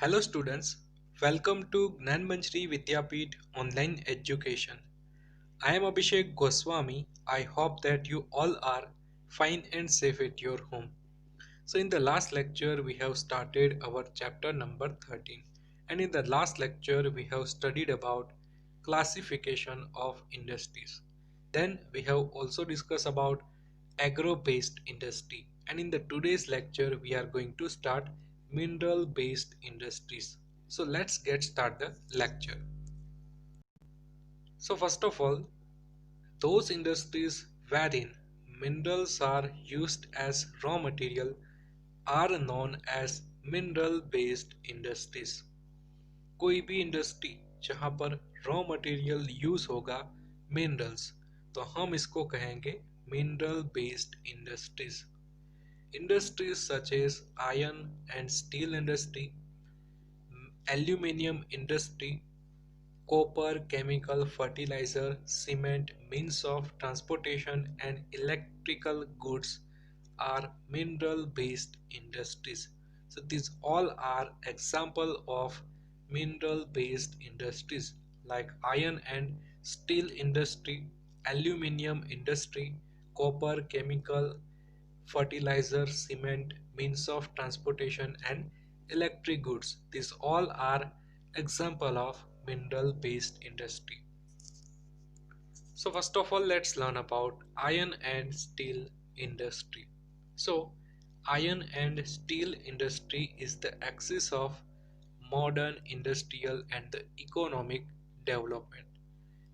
Hello students, welcome to Gnanmanjri Vidyapeeth Online Education. I am Abhishek Goswami. I hope that you all are fine and safe at your home. So in the last lecture we have started our chapter number 13, and in the last lecture we have studied about classification of industries. Then we have also discussed about agro based industry, and in the today's lecture we are going to start mineral based industries. So let's get started the lecture. So first of all, those industries wherein minerals are used as raw material are known as mineral based industries. कोई भी industry जहां पर raw material use होगा minerals, तो हम इसको कहेंगे mineral based industries. Industries such as iron and steel industry, aluminium industry, copper, chemical, fertilizer, cement, means of transportation, and electrical goods are mineral based industries. So these all are example of mineral based industries like iron and steel industry, aluminium industry, copper, chemical, fertilizer, cement, means of transportation, and electric goods. These all are example of mineral based industry. So first of all, let's learn about iron and steel industry. So iron and steel industry is the axis of modern industrial and the economic development.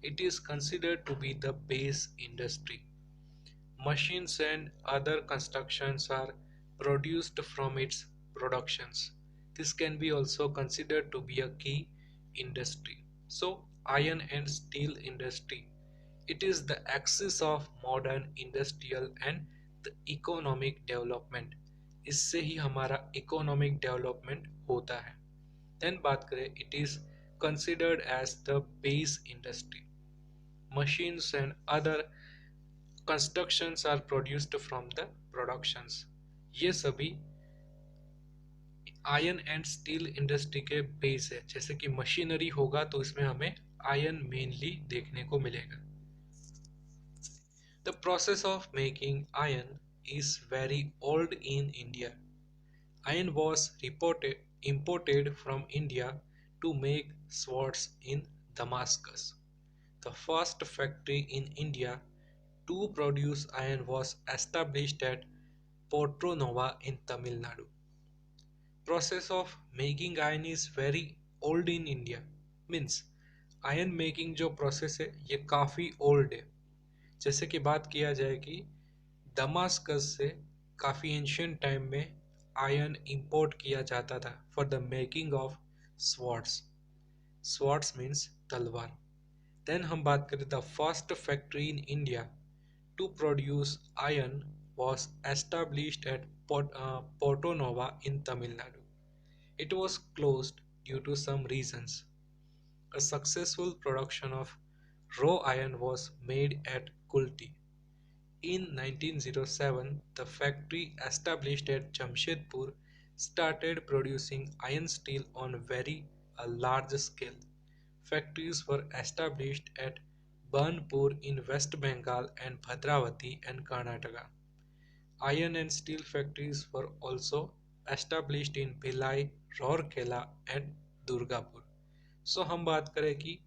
It is considered to be the base industry. Machines and other constructions are produced from its productions. This can be also considered to be a key industry. So iron and steel industry, it is the axis of modern industrial and the economic development. इससे ही हमारा economic development होता है. Then बात करें, it is considered as the base industry. Machines and other constructions are produced from the productions. ये सभी iron and steel industry के base है. जैसे कि मशीनरी होगा तो इसमें हमें आयरन मेनली देखने को मिलेगा. The process of making iron is very old in India. Iron was imported from India to make swords in Damascus. The first factory in India to produce iron was established at Porto-Nova in Tamil Nadu. Process of making iron is very old in India. Means iron making जो process है ये काफ़ी old है. जैसे कि बात किया जाए कि दमास्कस से काफ़ी एंशियंट टाइम में आयरन इंपोर्ट किया जाता था for the making of swords. Swords means तलवार. देन हम बात करें the first factory in India to produce iron was established at Porto Nova in Tamil Nadu. It was closed due to some reasons. A successful production of raw iron was made at Kulti. In 1907, the factory established at Jamshedpur started producing iron steel on very a large scale. Factories were established at Burnpur in West Bengal and Bhadravati and Karnataka. Iron and steel factories were also established in Bhilai, Rourkela and Durgapur. So हम बात करें कि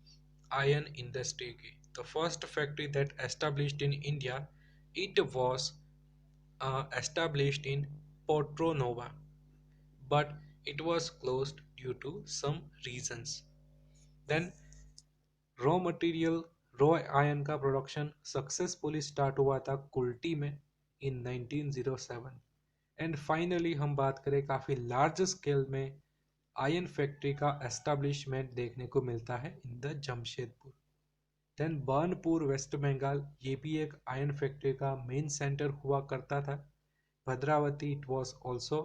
iron industry की, the first factory that established in India, it was established in Porto Nova, but it was closed due to some reasons. Then raw material raw ion का production successfully start हुआ था कुल्टी में इन 1907. And finally हम बात करें काफ़ी large scale में iron factory का एस्टेब्लिशमेंट देखने को मिलता है in the Jamshedpur. Then Burnpur West Bengal, ये भी एक आयन फैक्ट्री का मेन सेंटर हुआ करता था. Bhadravati, it was also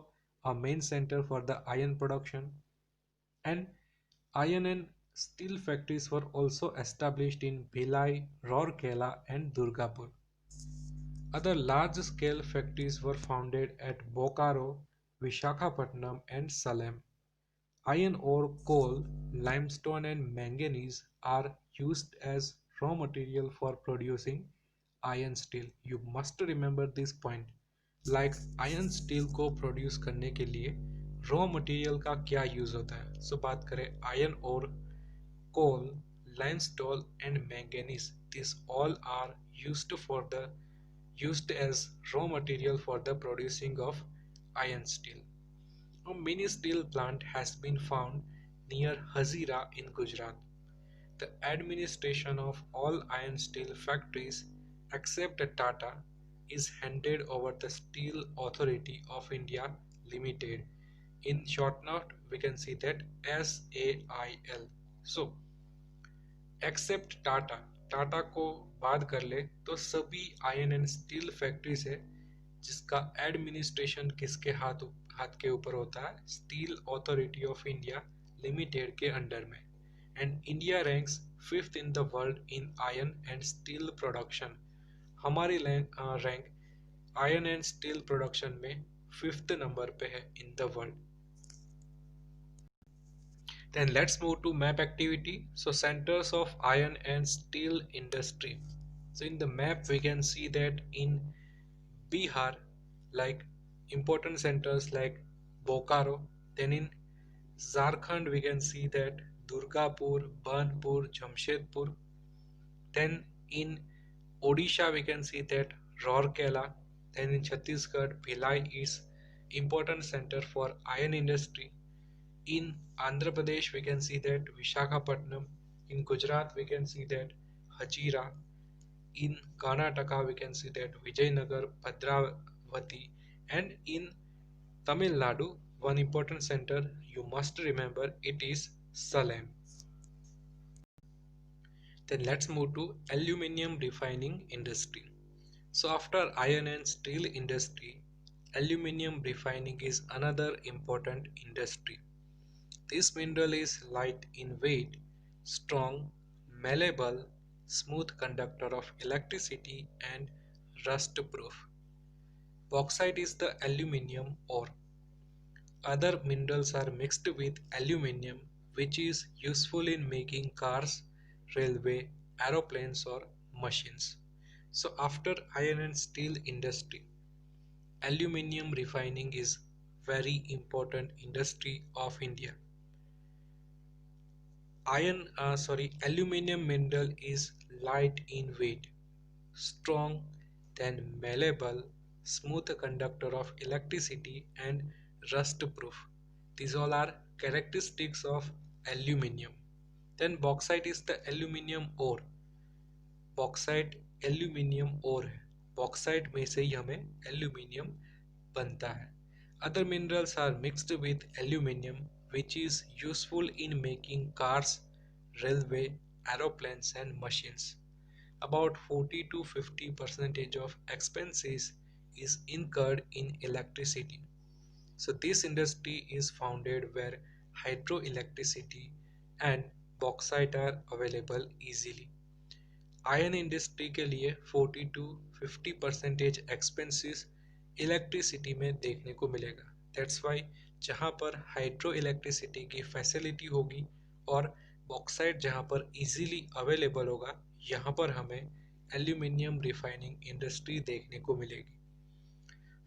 a main centre for the iron production. And iron and steel factories were also established in Bhilai, Rourkela and Durgapur. Other large-scale factories were founded at Bokaro, Vishakhapatnam and Salem. Iron ore, coal, limestone, and manganese are used as raw material for producing iron steel. You must remember this point. Like iron steel को produce करने के लिए raw material का क्या use होता है? सो बात करें आयरन और coal, limestone, and manganese. These all are used as raw material for the producing of iron steel. A mini steel plant has been found near Hazira in Gujarat. The administration of all iron steel factories except Tata is handed over the Steel Authority of India Limited. In short note, we can see that SAIL. So, except Tata, Tata को बात कर ले तो सभी iron and steel factories है जिसका administration किसके हाथ के ऊपर होता है? Steel Authority of India Limited के अंडर में. And India ranks fifth in the world in iron and steel production. हमारी rank iron and steel production में फिफ्थ नंबर पे है in the world. Then let's move to map activity. So centers of iron and steel industry. So in the map we can see that in Bihar, like important centers like Bokaro. Then in Jharkhand we can see that Durgapur, Burnpur, Jamshedpur. Then in Odisha we can see that Rourkela. Then in Chhattisgarh, Bhilai is important center for iron industry. In Andhra Pradesh, we can see that Vishakhapatnam. In Gujarat, we can see that Hajira. In Karnataka, we can see that Vijayanagar, Bhadravati. And in Tamil Nadu, one important center you must remember it is Salem. Then let's move to aluminium refining industry. So after iron and steel industry, aluminium refining is another important industry. This mineral is light in weight, strong, malleable, smooth conductor of electricity and rust proof. Bauxite is the aluminium ore. Other minerals are mixed with aluminium which is useful in making cars, railway, aeroplanes or machines. So after iron and steel industry, aluminium refining is very important industry of India. Aluminium mineral is light in weight, strong, then malleable, smooth conductor of electricity and rust proof. These all are characteristics of aluminium. Then bauxite is the aluminium ore. Bauxite aluminium ore है. Bauxite में से ही हमें aluminium बनता है. Other minerals are mixed with aluminium which is useful in making cars, railway, aeroplanes and machines. About 40 to 50% of expenses is incurred in electricity. So this industry is founded where hydroelectricity and bauxite are available easily. Iron industry के लिए 40 to 50% expenses electricity में देखने को मिलेगा. That's why जहाँ पर hydro electricity की facility होगी और बॉक्साइट जहाँ पर इजीली अवेलेबल होगा, यहाँ पर हमें एल्यूमिनियम रिफाइनिंग इंडस्ट्री देखने को मिलेगी.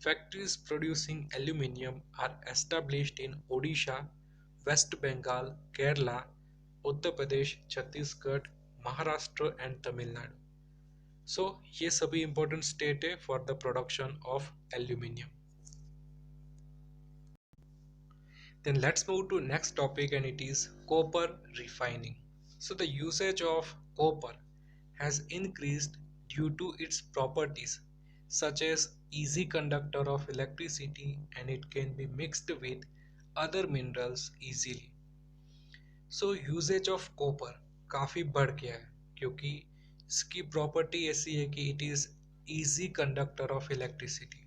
Factories producing aluminium are established in Odisha, West Bengal, Kerala, Uttar Pradesh, Chhattisgarh, Maharashtra and Tamil Nadu. So ये सभी इंपॉर्टेंट स्टेट है for the production of aluminium. Then let's move to next topic and it is copper refining. So the usage of copper has increased due to its properties such as easy conductor of electricity and it can be mixed with other minerals easily. So uses of copper काफ़ी बढ़ गया है क्योंकि इसकी property ऐसी है कि it is easy conductor of electricity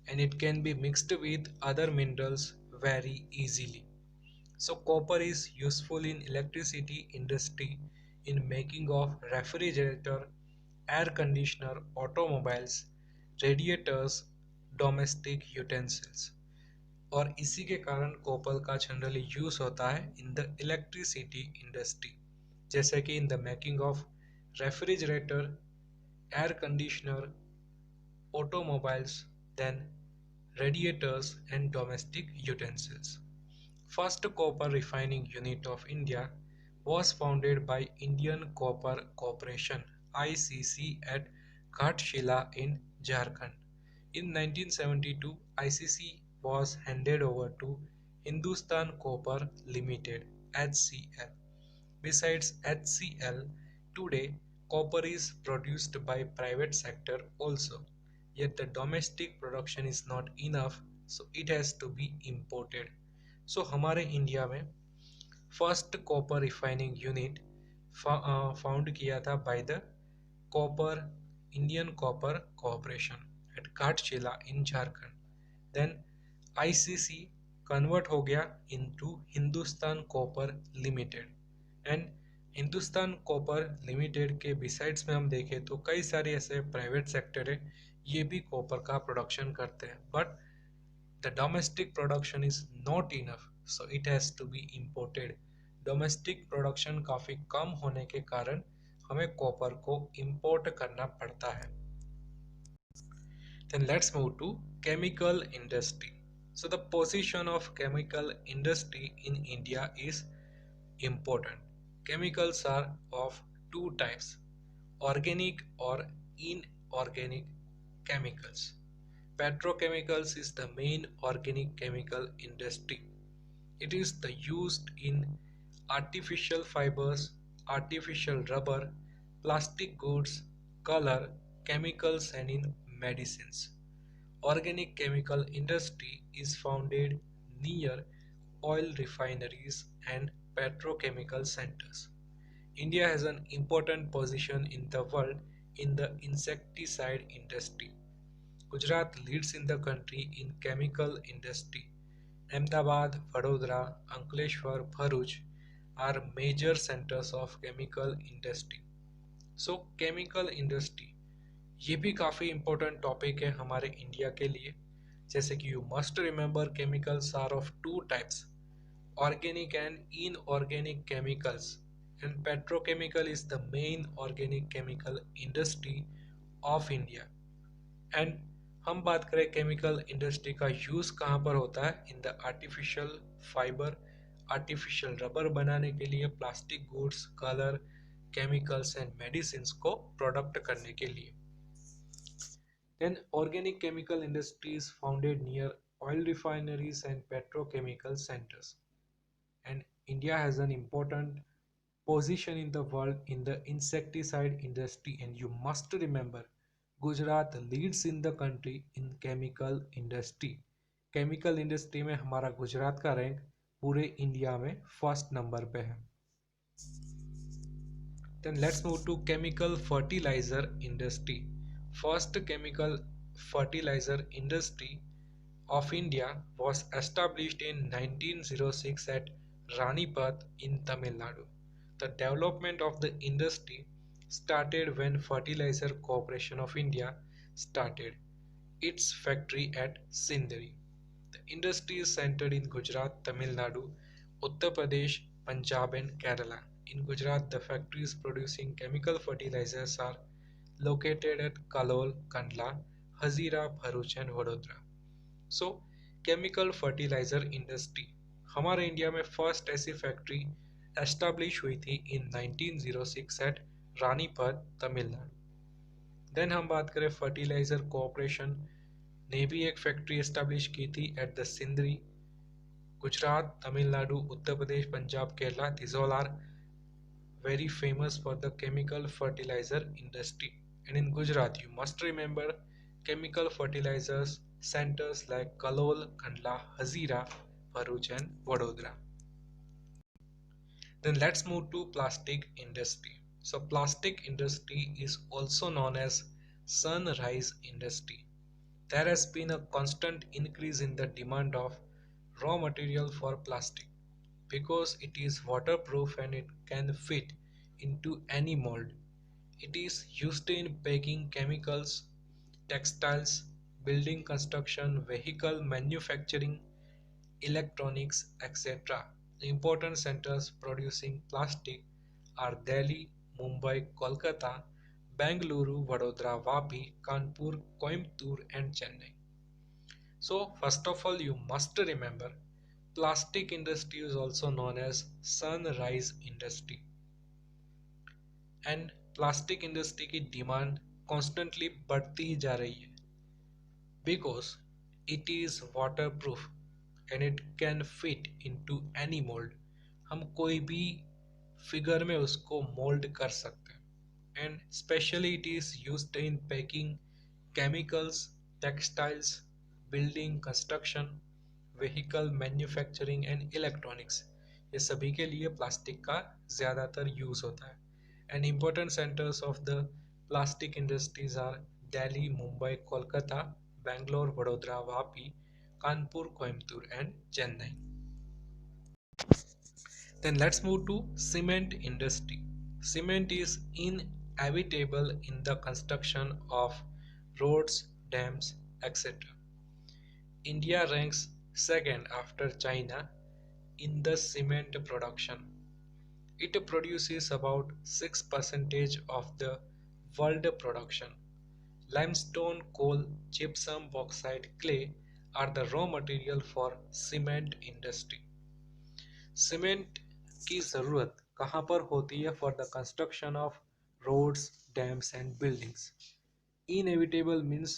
and it can be mixed with other minerals very easily. So copper is useful in electricity industry in making of refrigerator, air conditioner, automobiles, radiators, domestic utensils. और इसी के कारण copper का generally use होता है in the electricity industry, जैसे कि in the making of refrigerator, air conditioner, automobiles, then radiators and domestic utensils. First copper refining unit of India was founded by Indian Copper Corporation ICC at Ghatshila in Jharkhand. In 1972, ICC was handed over to Hindustan Copper Limited HCL. Besides HCL, today copper is produced by private sector also. Yet the domestic production is not enough, so it has to be imported. So हमारे India में first copper refining unit found किया था by the copper Indian copper corporation at Ghatshila in Jharkhand. Then ICC convert हो गया into Hindustan copper limited. And Hindustan copper limited के besides में हम देखें तो कई सारे ऐसे प्राइवेट सेक्टर है, ये भी कॉपर का प्रोडक्शन करते हैं, but the domestic production is not enough, so it has to be imported. Domestic production काफ़ी कम होने के कारण हमें कॉपर को इम्पोर्ट करना पड़ता है. Then let's move to chemical industry. So the position of chemical industry in India is important. Chemicals are of two types: organic or inorganic chemicals. Petrochemicals is the main organic chemical industry. It is the used in artificial fibers, artificial rubber, plastic goods, color, chemicals and in medicines. Organic chemical industry is founded near oil refineries and petrochemical centers. India has an important position in the world in the insecticide industry. Gujarat leads in the country in chemical industry. Ahmedabad, Vadodara, Ankleshwar, Bharuch are major centers of chemical industry. So chemical industry ये भी काफ़ी important topic है हमारे India के लिए. जैसे कि you must remember chemicals are of two types: organic and inorganic chemicals, and petrochemical is the main organic chemical industry of India. And हम बात करें केमिकल इंडस्ट्री का यूज़ कहाँ पर होता है, in the artificial fibre, artificial rubber बनाने के लिए, plastic goods, colour, chemicals and medicine को प्रोडक्ट करने के लिए. Then organic chemical industry is founded near oil refineries and petrochemical centers. And India has an important position in the world in the insecticide industry, and you must remember Gujarat leads in the country in chemical industry. Chemical industry में हमारा गुजरात का rank पूरे India में first number पे है. Then let's move to chemical fertilizer industry. First chemical fertilizer industry of India was established in 1906 at Ranipat in Tamil Nadu. The development of the industry started when Fertilizer Corporation of India started its factory at Sindri. The industry is centered in Gujarat, Tamil Nadu, Uttar Pradesh, Punjab and Kerala. In Gujarat, the factories producing chemical fertilizers are located at Kalol, Kandla, Hazira, Bharuch and Vadodara. So chemical fertiliser industry हमारे India में first ऐसी factory establish हुई थी in 1906 at Ranipet, Tamil Nadu. Then हम बात करें fertiliser corporation ने भी एक फैक्ट्री एस्टैब्लिश की थी at the Sindri. Gujarat, Tamil Nadu, Uttar Pradesh, Punjab, Kerala, these all are very famous for the chemical fertilizer industry. And in Gujarat, you must remember chemical fertilizers centers like Kalol, Kandla, Hazira, Bharuch and Vadodara. Then let's move to plastic industry. So plastic industry is also known as sunrise industry. There has been a constant increase in the demand of raw material for plastic because it is waterproof and it can fit into any mold. It is used in baking chemicals, textiles, building construction, vehicle manufacturing, electronics, etc. The important centers producing plastic are Delhi, Mumbai, Kolkata, Bengaluru, Vadodara, Vapi, Kanpur, Coimbatore, and Chennai. So, first of all, you must remember plastic industry is also known as sunrise industry, and plastic industry की demand constantly बढ़ती जा रही है because it is waterproof and it can fit into any mold. हम कोई भी figure में उसको मोल्ड कर सकते हैं and especially it is used in packing chemicals, textiles, building construction, vehicle manufacturing and electronics. ये सभी के लिए प्लास्टिक का ज़्यादातर यूज़ होता है and important centers of the plastic industries are Delhi, Mumbai, Kolkata, Bangalore, Vadodara, Vapi, Kanpur, Coimbatore, and Chennai. Then let's move to cement industry. Cement is inevitable in the construction of roads, dams, etc. India ranks second after China in the cement production. It produces about 6% of the world production. Limestone, coal, gypsum, bauxite, clay are the raw material for cement industry. Cement की ज़रूरत कहाँ पर होती है for the construction of roads dams and buildings inevitable means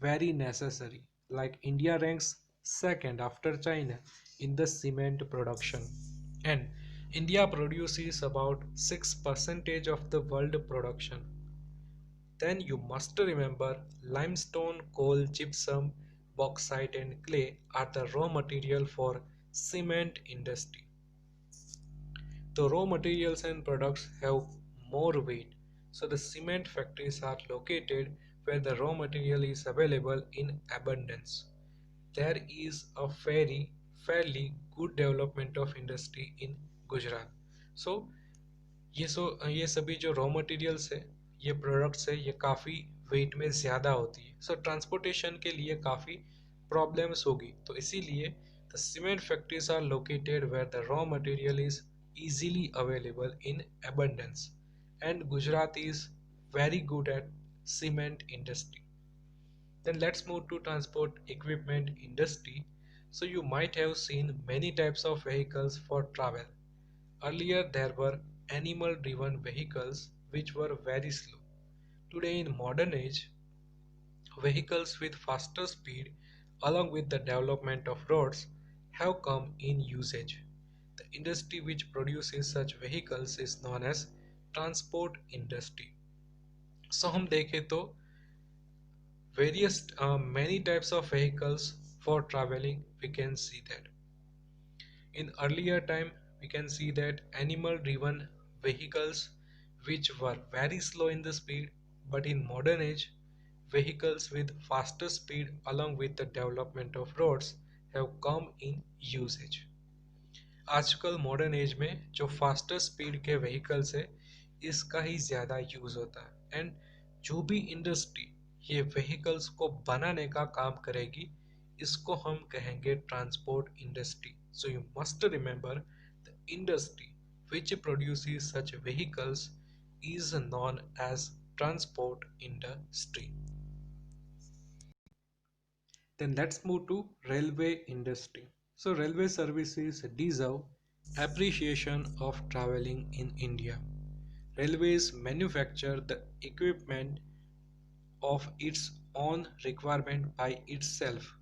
very necessary like India ranks second after China in the cement production and India produces about 6% of the world production. Then you must remember limestone, coal, gypsum, bauxite and clay are the raw material for cement industry. The raw materials and products have more weight, so the cement factories are located where the raw material is available in abundance. There is a fairly good development of industry in Gujarat. So ये सभी जो raw materials है ये products है ये काफ़ी wait में ज़्यादा होती है सो ट्रांसपोर्टेशन के लिए काफ़ी प्रॉब्लम्स होगी तो इसीलिए the cement factories are located where the raw material is easily available in abundance and Gujarat is very good at cement industry. Then let's move to transport equipment industry. So you might have seen many types of vehicles for travel. Earlier there were animal driven vehicles which were very slow. Today in modern age, vehicles with faster speed along with the development of roads have come in usage. The industry which produces such vehicles is known as transport industry. So हम देखें तो various many types of vehicles for traveling we can see that. In earlier time we can see that animal driven vehicles which were very slow in the speed, but in modern age vehicles with faster speed along with the development of roads have come in usage. आजकल modern age में जो faster speed के vehicles है इसका ही ज़्यादा use होता है and जो भी इंडस्ट्री ये व्हीकल्स को बनाने का काम करेगी इसको हम कहेंगे transport industry. So you must remember the industry which produces such vehicles is known as transport industry. Then let's move to railway industry. So railway services deserve appreciation of traveling in India. Railways manufacture the equipment of its own requirement by itself,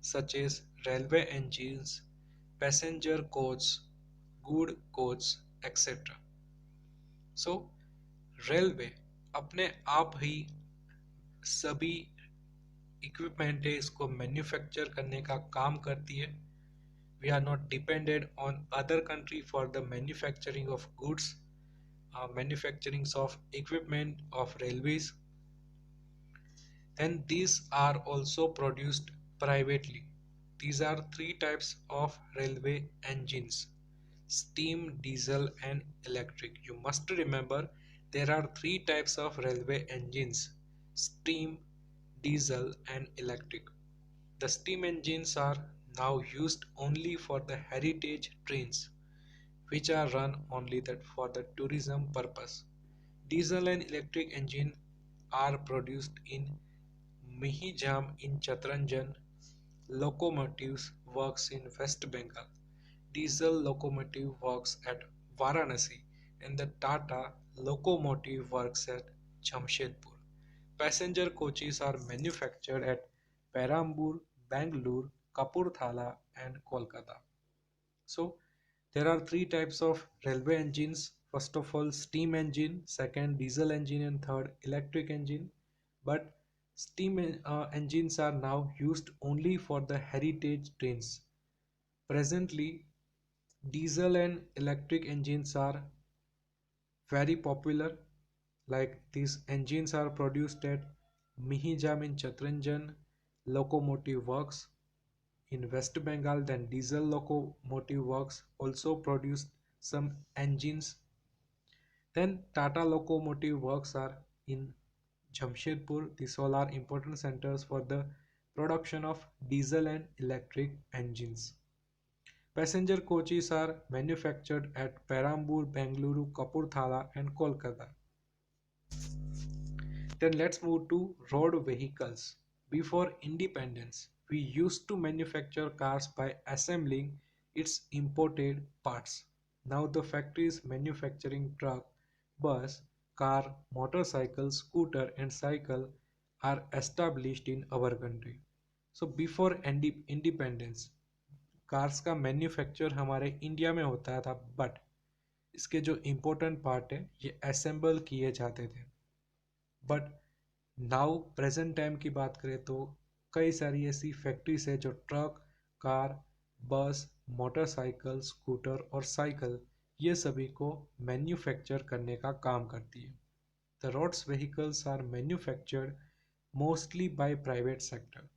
such as railway engines, passenger coaches, good coaches, etc. So railway अपने आप ही सभी equipment है इसको manufacture करने का काम करती है. We are not depended on other country for the manufacturing of goods, manufacturing of equipment of railways. Then these are also produced privately. These are three types of railway engines: steam, diesel and electric. You must remember there are three types of railway engines: steam, diesel and electric. The steam engines are now used only for the heritage trains, which are run only that for the tourism purpose. Diesel and electric engine are produced in Mihijam in Chatranjan. Locomotives works in West Bengal. Diesel locomotive works at Varanasi and the Tata locomotive works at Jamshedpur. Passenger coaches are manufactured at Perambur, Bangalore, Kapurthala and Kolkata. So there are three types of railway engines. First of all, steam engine, second diesel engine and third electric engine. But steam engines are now used only for the heritage trains. Presently, diesel and electric engines are very popular. Like these engines are produced at Mihijam in Chatranjan Locomotive Works in West Bengal. Then diesel locomotive works also produced some engines. Then Tata locomotive works are in Jamshedpur. These all are important centers for the production of diesel and electric engines. Passenger coaches are manufactured at Perambur, Bengaluru, Kapurthala and Kolkata. Then let's move to road vehicles. Before independence, we used to manufacture cars by assembling its imported parts. Now the factories manufacturing truck, bus, car, motorcycle, scooter and cycle are established in our country. So before independence, cars का manufacture हमारे India में होता था, but इसके जो important part है ये assemble किए जाते थे. बट नाउ प्रेजेंट टाइम की बात करें तो कई सारी ऐसी फैक्ट्रीज है जो truck, car, bus, motorcycle, scooter और साइकिल ये सभी को मैन्युफैक्चर करने का काम करती है. The roads vehicles are manufactured mostly by private sector.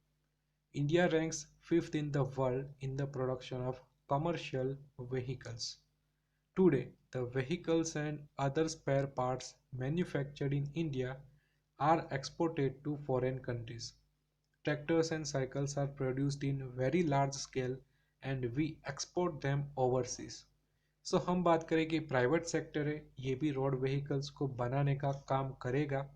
India ranks 5th in the world in the production of commercial vehicles. Today, the vehicles and other spare parts manufactured in India are exported to foreign countries. Tractors and cycles are produced in very large scale and we export them overseas. So हम बात करें कि private sector है ये भी road vehicles को बनाने का काम करेगा.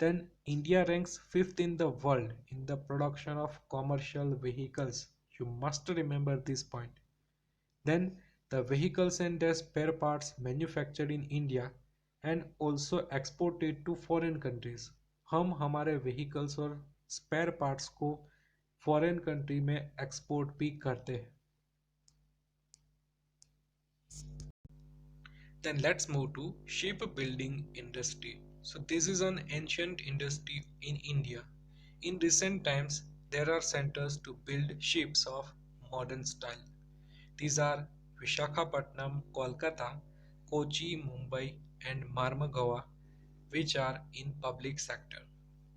Then India ranks 5th in the world in the production of commercial vehicles. You must remember this point. Then the vehicles and their spare parts manufactured in India and also exported to foreign countries. हम हमारे vehicles और spare parts को foreign country में export भी करते हैं. Then let's move to shipbuilding industry. So this is an ancient industry in India. In recent times, there are centers to build ships of modern style. These are Vishakhapatnam, Kolkata, Kochi, Mumbai and Marmagaon, which are in public sector.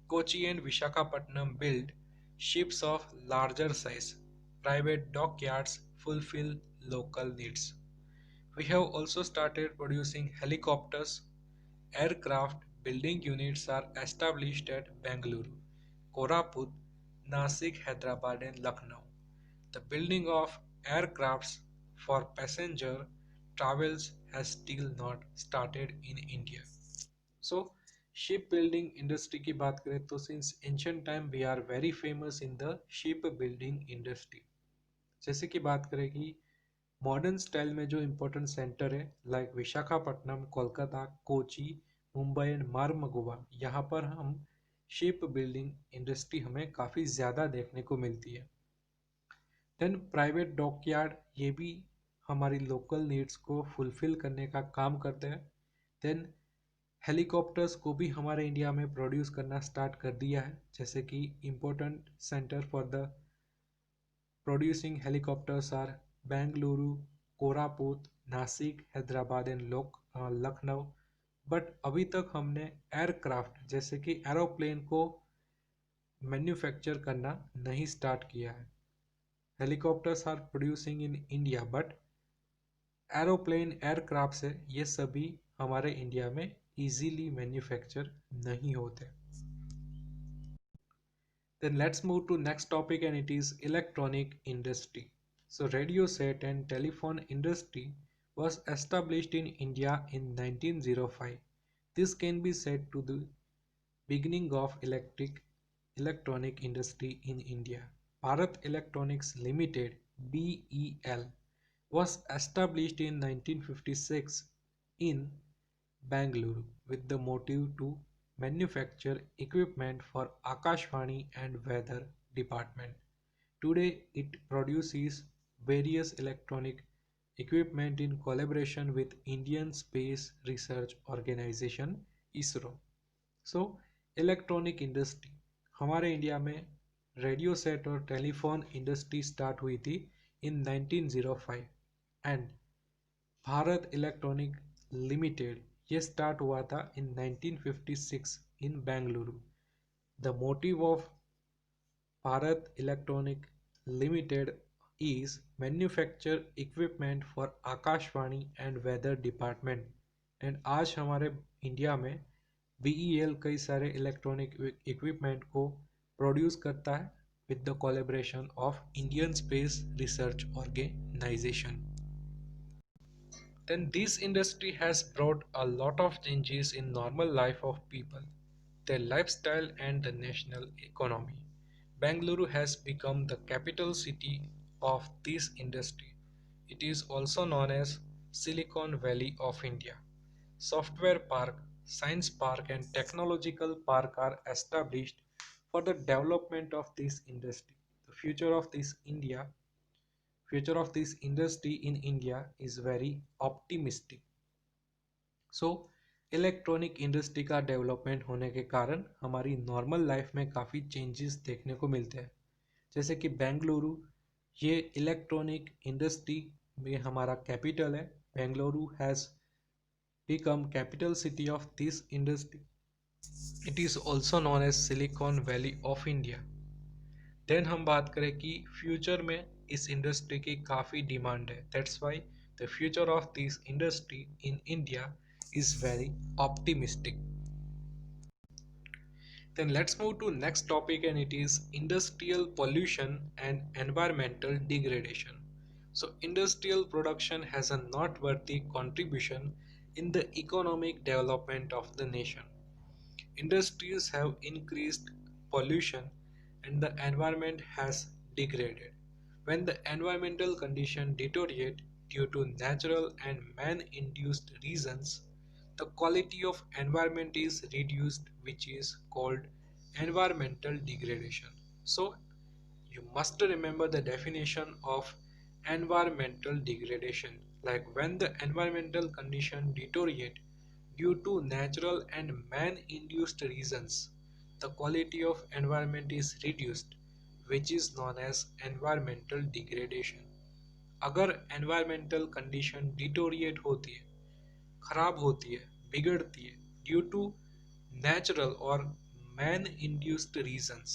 Kochi and Vishakhapatnam build ships of larger size. Private dockyards fulfill local needs. We have also started producing helicopters. Aircraft building units are established at Bengaluru, Koraput, Nasik, Hyderabad and Lucknow. The building of aircrafts for passenger travels has still not started in India. So shipbuilding industry की बात करें तो since ancient time we are very famous in the shipbuilding industry. जैसे कि बात करें कि modern style में जो इम्पोर्टेंट सेंटर है लाइक विशाखापट्टनम, कोलकाता, कोची, मुंबई एंड मारमगुआ, यहाँ पर हम शिप बिल्डिंग इंडस्ट्री हमें काफ़ी ज़्यादा देखने को मिलती है. देन प्राइवेट डॉकयार्ड ये भी हमारी लोकल नीड्स को फुलफिल करने का काम करते हैं. देन हेलीकॉप्टर्स को भी हमारे इंडिया में प्रोड्यूस करना स्टार्ट कर दिया है. जैसे कि important centre for the producing helicopters are Bengaluru, Koraput, Nashik, Hyderabad and Lucknow. But अभी तक हमने एयरक्राफ्ट जैसे कि एरोप्लेन को मैन्युफैक्चर करना नहीं स्टार्ट किया है. Helicopters are producing in India but aeroplane aircraft से ये सभी हमारे इंडिया में इजीली मैन्युफैक्चर नहीं होते. Then let's move to next topic, and it is electronic industry. So radio set and telephone industry was established in India in 1905. This can be said to the beginning of electronic industry in India. Bharat Electronics Limited (BEL) was established in 1956 in Bangalore with the motive to manufacture equipment for Akashvani and Weather Department. Today it produces various electronic equipment in collaboration with Indian Space Research Organization (ISRO). So electronic industry हमारे India में radio set और telephone industry start हुई थी in 1905 and Bharat Electronic Limited ये start हुआ था in 1956 in Bengaluru. The motive of Bharat Electronic Limited is manufacture equipment for Akashvani and weather department. And आज हमारे इंडिया में BEL कई सारे इलेक्ट्रॉनिक इक्विपमेंट को प्रोड्यूस करता है with the collaboration of Indian Space Research Organization. Then this industry has brought a lot of changes in normal life of people, their lifestyle and the national economy. Bangalore has become the capital city of this industry. It is also known as Silicon Valley of India. Software Park, Science Park and Technological Park are established for the development of this industry. The future of this industry in India is very optimistic. So electronic industry का development होने के कारण हमारी normal life में काफ़ी changes देखने को मिलते हैं. जैसे कि बेंगलुरु ये इलेक्ट्रॉनिक इंडस्ट्री में हमारा कैपिटल है. Bengaluru has become capital city of this industry. It is also known as Silicon Valley of India. Then हम बात करें कि फ्यूचर में इस इंडस्ट्री की काफ़ी डिमांड है. That's why the future of this industry in India is very optimistic. Then let's move to next topic, and it is industrial pollution and environmental degradation. So industrial production has a noteworthy contribution in the economic development of the nation. Industries have increased pollution and the environment has degraded. When the environmental condition deteriorate due to natural and man-induced reasons, the quality of environment is reduced, which is called environmental degradation. So you must remember the definition of environmental degradation, like when the environmental condition deteriorate due to natural and man-induced reasons, the quality of environment is reduced, which is known as environmental degradation. अगर environmental condition deteriorate होती है, खराब होती है, बिगड़ती है due to natural और man induced reasons,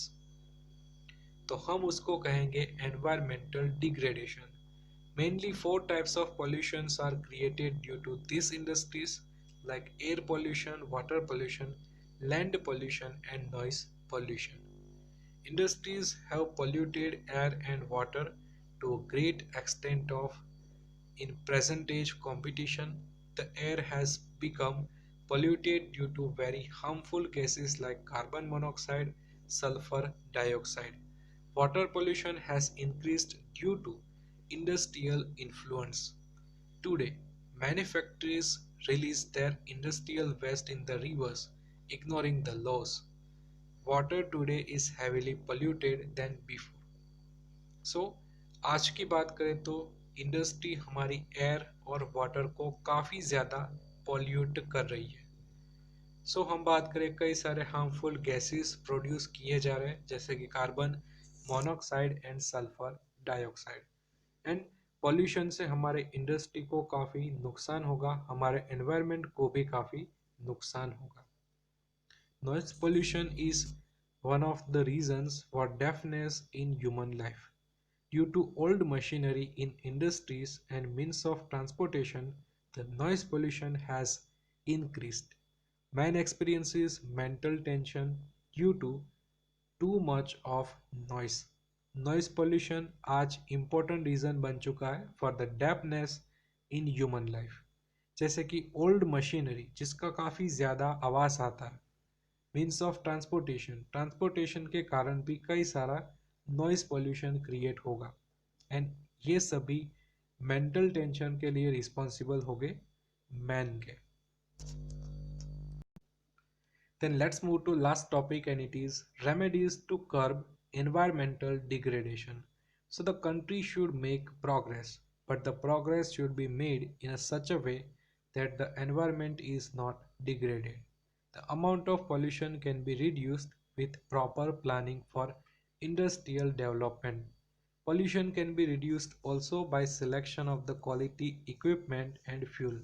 तो हम उसको कहेंगे environmental degradation. Mainly four types of pollutions are created due to these industries, like air pollution, water pollution, land pollution and noise pollution. Industries have polluted air and water to a great extent of in present age competition. The air has become polluted due to very harmful gases like carbon monoxide, sulfur dioxide. Water pollution has increased due to industrial influence. Today, manufacturers release their industrial waste in the rivers, ignoring the laws. Water today is heavily polluted than before. सो आज की बात करें तो industry हमारी air और water को काफ़ी ज़्यादा पॉल्यूट कर रही है. सो हम बात करें कई सारे हार्मफुल गैसेस प्रोड्यूस किए जा रहे हैं, जैसे कि carbon monoxide and sulphur dioxide. And pollution से हमारे इंडस्ट्री को काफ़ी नुकसान होगा, हमारे एनवायरनमेंट को भी काफ़ी नुकसान होगा. Noise pollution is one of the reasons for deafness in human life. Due to old machinery in industries and means of transportation, the noise pollution has increased. Man experiences mental tension due to too much of noise. Noise pollution आज important reason बन चुका है for the deafness in human life. जैसे कि old machinery जिसका काफ़ी ज़्यादा आवाज़ आता है, मीन्स ऑफ ट्रांसपोर्टेशन के कारण भी कई सारा नॉइस पोल्यूशन क्रिएट होगा। एंड ये सभी मेंटल टेंशन के लिए रिस्पॉन्सिबल हो गए मैन के। Then let's move to last topic, and it is remedies to curb environmental degradation. So the country should make progress, but the progress should be made in such a way that the environment is not degraded. The amount of pollution can be reduced with proper planning for industrial development. Pollution can be reduced also by selection of the quality equipment and fuel.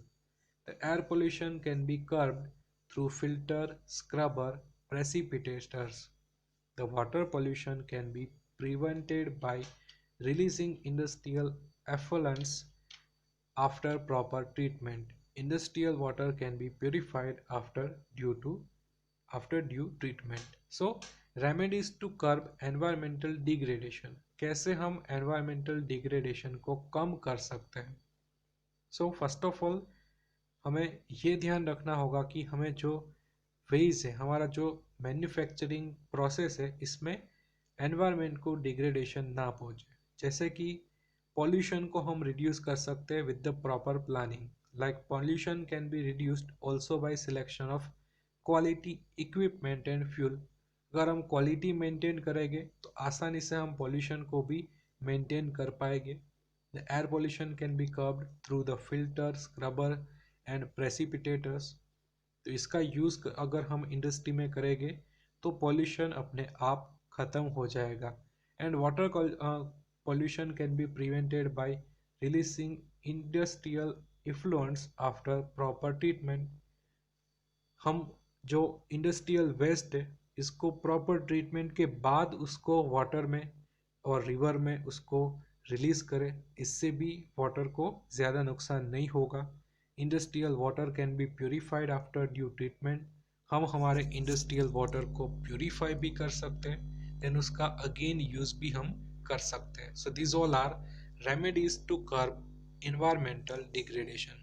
The air pollution can be curbed through filter, scrubber, precipitators. The water pollution can be prevented by releasing industrial effluents after proper treatment. Industrial water can be purified after due treatment. So remedies to curb environmental degradation. कैसे हम environmental degradation को कम कर सकते हैं? So first of all हमें ये ध्यान रखना होगा कि हमें जो वेज है, हमारा जो मैन्युफैक्चरिंग प्रोसेस है, इसमें एनवायरनमेंट को डिग्रेडेशन ना पहुंचे। जैसे कि पॉल्यूशन को हम रिड्यूस कर सकते हैं with the proper planning. Like pollution can be reduced also by selection of quality equipment and fuel. अगर हम क्वालिटी मेंटेन करेंगे तो आसानी से हम पॉल्यूशन को भी मेंटेन कर पाएंगे। The air pollution can B curved through the filter, scrubber and precipitators. तो इसका यूज़ अगर हम इंडस्ट्री में करेंगे तो पॉल्यूशन अपने आप ख़त्म हो जाएगा। And water pollution can be prevented by releasing industrial effluents after proper treatment. हम जो इंडस्ट्रियल वेस्ट है इसको प्रॉपर ट्रीटमेंट के बाद उसको वाटर में और रिवर में उसको रिलीज़ करें, इससे भी वाटर को ज़्यादा नुकसान नहीं होगा। Industrial water can be purified after due treatment. हम हमारे इंडस्ट्रियल वाटर को प्योरीफाई भी कर सकते हैं, देन उसका अगेन यूज़ भी हम कर सकते हैं। So this all are remedies to curb environmental degradation.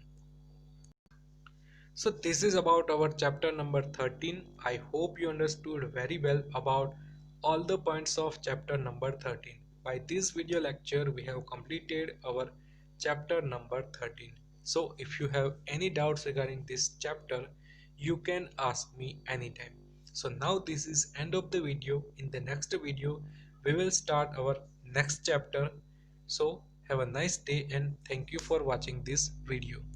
So this is about our chapter number 13. I hope you understood very well about all the points of chapter number 13. By this video lecture we have completed our chapter number 13. So if you have any doubts regarding this chapter, you can ask me anytime. So now this is end of the video. In the next video we will start our next chapter. So have a nice day and thank you for watching this video.